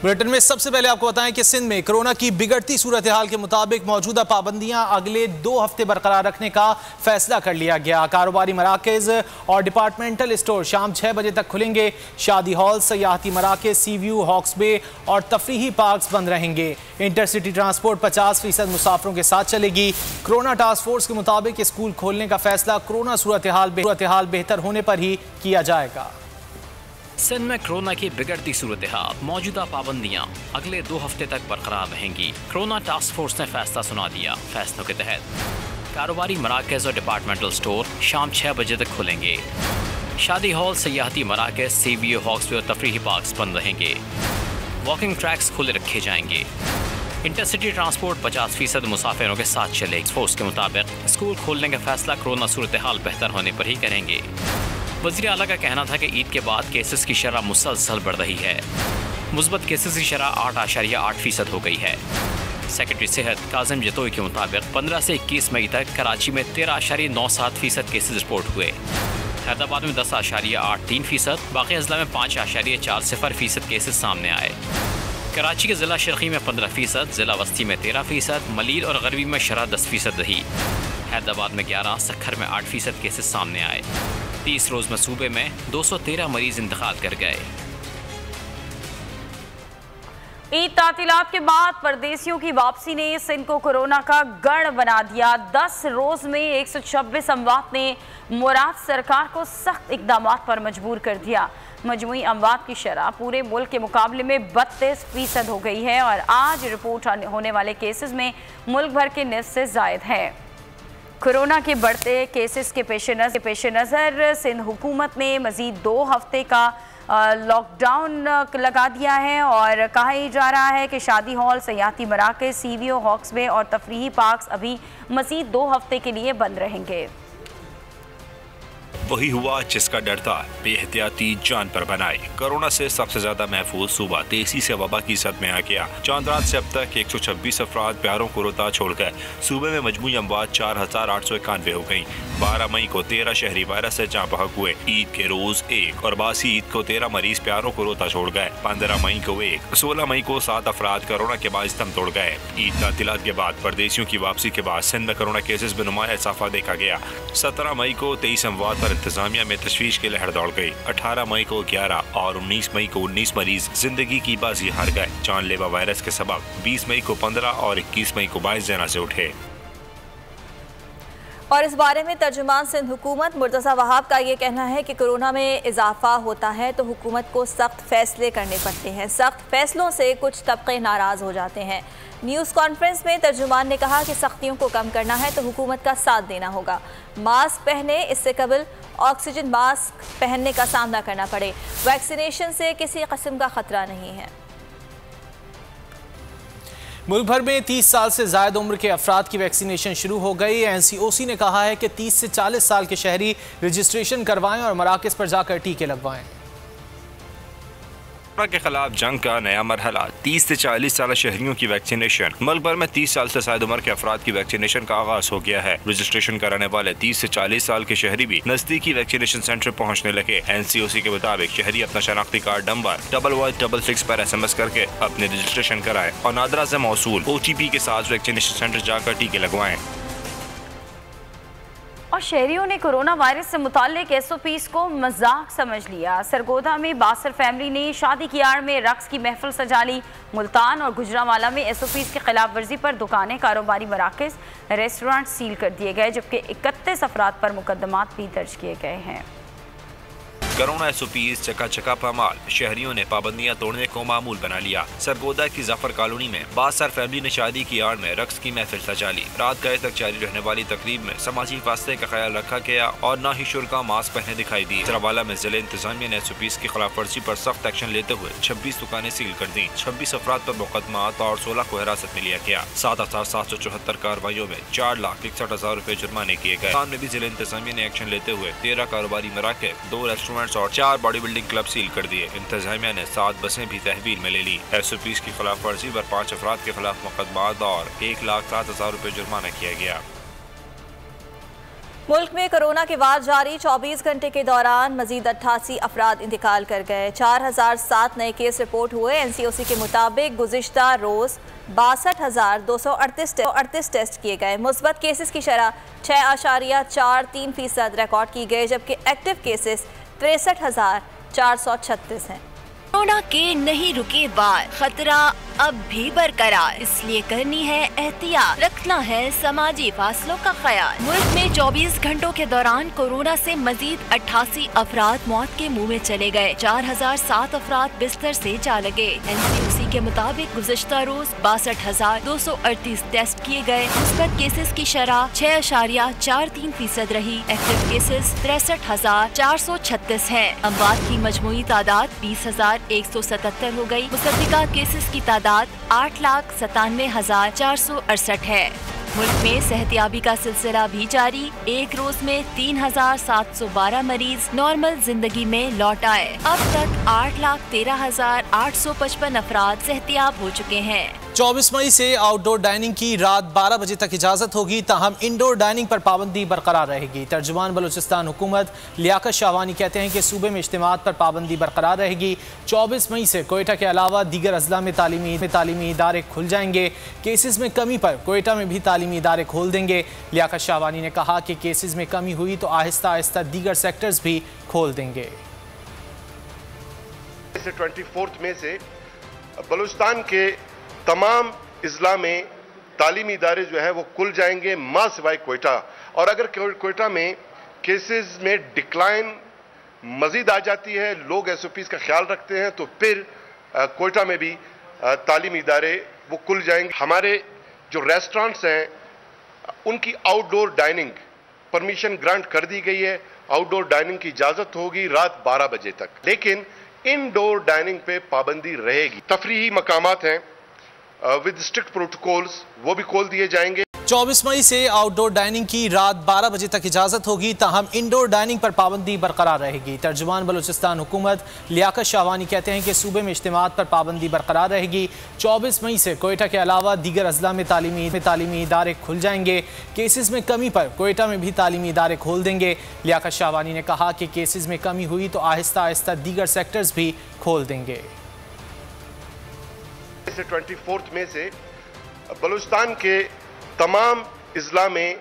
Bulletin में सबसे पहले आपको बताएं कि सिंध में कोरोना की बिगड़ती सूरत हाल के मुताबिक मौजूदा पाबंदियां अगले 2 हफ्ते बरकरार रखने का फैसला कर लिया गया। कारोबारी मराकज और डिपार्टमेंटल स्टोर शाम 6 बजे तक खुलेंगे। शादी हॉल, सयाहती मराकज, सी व्यू, हॉक्स बे और तफरीही पार्क बंद रहेंगे। इंटरसिटी ट्रांसपोर्ट 50% मुसाफिरों के साथ चलेगी। कोरोना टास्क फोर्स के मुताबिक स्कूल खोलने का फैसला कोरोना सूरत हाल बेहतर होने पर ही किया जाएगा। सिंध में कोरोना की बिगड़ती सूरत हाल, मौजूदा पाबंदियां अगले 2 हफ्ते तक बरकरार रहेंगी। कोरोना टास्क फोर्स ने फैसला सुना दिया। फैसलों के तहत कारोबारी मराकज और डिपार्टमेंटल स्टोर शाम 6 बजे तक खुलेंगे। शादी हॉल, सयाहती मराकज, सी व्यू, हॉक्स बे और तफरीही पार्क बंद रहेंगे। वॉकिंग ट्रैक्स खुले रखे जाएंगे। इंटरसिटी ट्रांसपोर्ट 50% मुसाफिरों के साथ चलेगी। फोर्स के मुताबिक स्कूल खोलने का फैसला कोरोना सूरत हाल बेहतर होने पर ही करेंगे। वज़ीर आला का कहना था कि ईद के बाद केसेस की शरह मुसलसल बढ़ रही है। मुस्बत केसेस की शरह 8.8% हो गई है। सेक्रेटरी सेहत काजिम जतोई के मुताबिक 15 से 21 मई तक कराची में 13.97% केसेस रिपोर्ट हुए। हैदराबाद में 10.83%, बाकी अजला में 5.40% केसेस सामने आए। कराची के ज़िला शर्की में 15%, ज़िला वस्ती में 13%, मलीर और गरबी में शरह 10% रही। हैदराबाद में 11, सक्खर में 8% केसेस सामने आए। 30 रोज़ में सूबे में 213 मरीज इंतकाल कर गए। ईद तातीलात के बाद परदेसियों की वापसी ने सिंध को कोरोना का गढ़ बना दिया। 10 रोज में 126 अमवात ने मुराद सरकार को सख्त इकदाम पर मजबूर कर दिया। मजमूई अमवात की शरह पूरे मुल्क के मुकाबले में 32% हो गई है और आज रिपोर्ट होने वाले केसेस में मुल्क भर के निस्फ से जायद है। कोरोना के बढ़ते केसेस के पेश नज़र सिंध हुकूमत ने मज़ीद 2 हफ्ते का लॉकडाउन लगा दिया है और कहा जा रहा है कि शादी हॉल, सयाहती मराकज़, सी व्यू, हॉक्स बे और तफरीही पार्क अभी मज़ीद 2 हफ्ते के लिए बंद रहेंगे। वही हुआ जिसका डर था, बेहतियाती जान पर बनाई। कोरोना से सबसे ज्यादा महफूज सूबा तेजी से वबा की सद में आ गया। चांद रात से अब तक 126 अफराद प्यारों को रोता छोड़ गए। सूबे में मजमूई अमवात 4891 हो गयी। 12 मई को 13 शहरी वायरस से जाँ बहक हुए। ईद के रोज 1 और बासी ईद को 13 मरीज प्यारों को रोता छोड़ गए। 15 मई को 1, 16 मई को 7 अफराद कोरोना के बाद दम तोड़ गए। ईद तातीलात के बाद परदेसियों की वापसी के बाद सिंध में कोरोना केसेस में नुमाया इजाफा देखा गया। 17 मई को 23 अमवात पर इंतजामिया में तशवीश की लहर दौड़ गई। 18 मई को 11 और 19 मई को 19 मरीज जिंदगी की बाजी हार गए। जानलेवा वायरस के सबब 20 मई को 15 और 21 मई को 22 जना से उठे। और इस बारे में तर्जुमान सिंध हुकूमत मुर्तज़ा वहाब का ये कहना है कि कोरोना में इजाफा होता है तो हुकूमत को सख्त फैसले करने पड़ते हैं। सख्त फैसलों से कुछ तबके नाराज हो जाते हैं। न्यूज़ कॉन्फ्रेंस में तर्जुमान ने कहा कि सख्तियों को कम करना है तो हुकूमत का साथ देना होगा। मास्क पहने, इससे कबल ऑक्सीजन मास्क पहनने का सामना करना पड़े। वैक्सीनेशन से किसी किस्म का खतरा नहीं है। मुल्क भर में 30 साल से ज़ायद उम्र के अफराद की वैक्सीनेशन शुरू हो गई। NCOC ने कहा है कि 30 से 40 साल के शहरी रजिस्ट्रेशन करवाएं और मराकज़ पर जाकर टीके लगवाएं। कोरोना के खिलाफ जंग का नया मरहला, 30 से 40 साल शहरियों की वैक्सीनेशन। मुल्क भर में 30 साल से ज़ायद उम्र के अफराद की वैक्सीनेशन का आगाज हो गया है। रजिस्ट्रेशन कराने वाले 30 से 40 साल के शहरी भी नजदीकी वैक्सीनेशन सेंटर पहुँचने लगे। NCOC के मुताबिक शहरी अपना शनाख्ती कार्ड नंबर 1166 पर SMS करके अपने रजिस्ट्रेशन कराएं और नादरा से मौसूल OTP के साथ वैक्सीनेशन सेंटर जाकर टीके लगवाएं। और शहरियों ने कोरोना वायरस से मुताल्लिक SOPs को मजाक समझ लिया। सरगोदा में बासर फैमिली ने शादी की आड़ में रक्स की महफिल सजा ली। मुल्तान और गुजरांवाला में SOPs की खिलाफ वर्जी पर दुकानें, कारोबारी मराकज़, रेस्टोरेंट सील कर दिए गए, जबकि 31 अफराद पर मुकदमात भी दर्ज किए गए हैं। कोरोना SOPs चका चका पामाल, शहरियों ने पाबंदियां तोड़ने को मामूल बना लिया। सरगोदा की जाफर कॉलोनी में बासर फैमिली ने शादी की आड़ में रक्स की महफिल सजा ली। रात गए तक जारी रहने वाली तकरीब में समाजी फासले का ख्याल रखा गया और ना ही शुरा मास्क पहने दिखाई दी। गुजरांवाला में जिले इंतजामिया ने SOPs की खिलाफ वर्जी पर सख्त एक्शन लेते हुए 26 दुकानें सील कर दी। 26 अफराद पर मुकदमात और 16 को हिरासत में लिया गया। 7,774 कार्रवाइयों में 4,61,000 रुपए जुर्माने किए गए। में भी जिले इंतजामिया ने एक्शन लेते हुए 13 कारोबारी मराकज़, 2 रेस्टोरेंट और 4 बॉडी बिल्डिंग क्लब सील कर दिए। इंतजामिया ने 7 बसें भी तहवील में ले ली। SOPs की खिलाफ वर्जी पर 5 अफराद के खिलाफ मुकदमात और 1,07,000 रुपए जुर्माना किया गया। मुल्क में कोरोना के वार जारी। 24 घंटे के दौरान मजीद 88 अफराद इंतकाल कर गए। 4007 नए केस रिपोर्ट हुए। NCOC के मुताबिक गुज़िश्ता रोज़ 62,238 टेस्ट किए गए। मुस्बत केसेस की शरह 6.43% रिकॉर्ड की गई, जबकि एक्टिव केसेस 63,436 हैं। कोरोना के नहीं रुके वार, खतरा अब भी बरकरार, इसलिए करनी है एहतियात, रखना है समाजी फासलों का ख्याल। मुल्क में 24 घंटों के दौरान कोरोना से मजीद 88 अफराद मौत के मुंह में चले गए। 4007 अफराद बिस्तर से जा लगे। NCOC के मुताबिक गुज़िश्ता रोज 62,238 टेस्ट किए गए। मुस्बत केसेस की शरह 6.43% रही। एक्टिव केसेस 63,436 हैं। अमवात की मजमूई तादाद 20,177 हो गई। मुसद्दिका केसेस की तादाद 8,97,468 है। मुल्क में सेहतियाबी का सिलसिला भी जारी। एक रोज में 3,712 मरीज नॉर्मल जिंदगी में लौट आए। अब तक 8,13,855 अफराद सेहतियाब हो चुके हैं। 24 मई से आउटडोर डाइनिंग की रात 12 बजे तक इजाजत होगी, ताहम इंडोर डाइनिंग पर पाबंदी बरकरार रहेगी। तर्जुमान बलूचिस्तान हुकूमत लियाकत शाहवानी कहते हैं कि सूबे में इज्तिमात पर पाबंदी बरकरार रहेगी। 24 मई से कोयटा के अलावा दीगर अजला में तालीमी इदारे खुल जाएंगे। केसेस में कमी पर कोयटा में भी तालीमी इदारे खोल देंगे। लियाकत शाहवानी ने कहा कि केसेस में कमी हुई तो आहिस्ता आहिस्ता दीगर सेक्टर्स भी खोल देंगे। 24 मई से बलूचिस्तान के तमाम अजला में तालीमी इदारे जो है वो खुल जाएंगे, मां सिवाय कोयटा। और अगर कोयटा में केसेस में डिक्लाइन मजीद आ जाती है, लोग SOPs का ख्याल रखते हैं, तो फिर कोयटा में भी तालीमी इदारे वो खुल जाएंगे। हमारे जो रेस्टोरेंट्स हैं उनकी आउटडोर डाइनिंग परमिशन ग्रांट कर दी गई है। आउटडोर डाइनिंग की इजाज़त होगी रात 12 बजे तक, लेकिन इनडोर डाइनिंग पे पाबंदी रहेगी। तफरीही मकामात हैं विद स्ट्रिक्ट प्रोटोकॉल्स, वो भी खोल दिए जाएंगे। 24 मई से आउटडोर डाइनिंग की रात 12 बजे तक इजाजत होगी, ताहम इंडोर डाइनिंग पर पाबंदी बरकरार रहेगी। तर्जुमान बलूचिस्तान हुकूमत लियाकत शाहवानी कहते हैं कि सूबे में इज्तिमात पर पाबंदी बरकरार रहेगी। 24 मई से कोयटा के अलावा दीगर अजला में तालीमी इदारे खुल जाएंगे। केसेस में कमी पर कोयटा में भी तालीमी इदारे खोल देंगे। लियाकत शाहवानी ने कहा कि केसेस में कमी हुई तो आहिस्ता आहिस्ता दीगर सेक्टर्स भी खोल देंगे। 24 मई से बलूचिस्तान के तमाम अजला में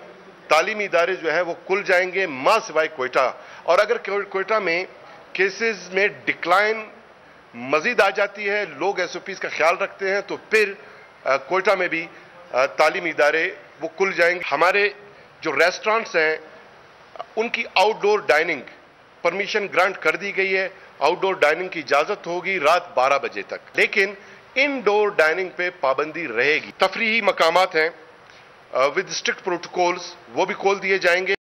तालीमी इदारे जो है वो खुल जाएंगे, मां सिवाय कोयटा। और अगर कोयटा में केसेस में डिक्लाइन मजीद आ जाती है, लोग SOPs का ख्याल रखते हैं, तो फिर कोयटा में भी तालीमी इदारे वो खुल जाएंगे। हमारे जो रेस्टोरेंट्स हैं उनकी आउटडोर डाइनिंग परमिशन ग्रांट कर दी गई है। आउटडोर डाइनिंग की इजाज़त होगी रात 12 बजे तक, लेकिन इनडोर डाइनिंग पे पाबंदी रहेगी। तफरीही मकामात हैं विद स्ट्रिक्ट प्रोटोकॉल्स, वो भी खोल दिए जाएंगे।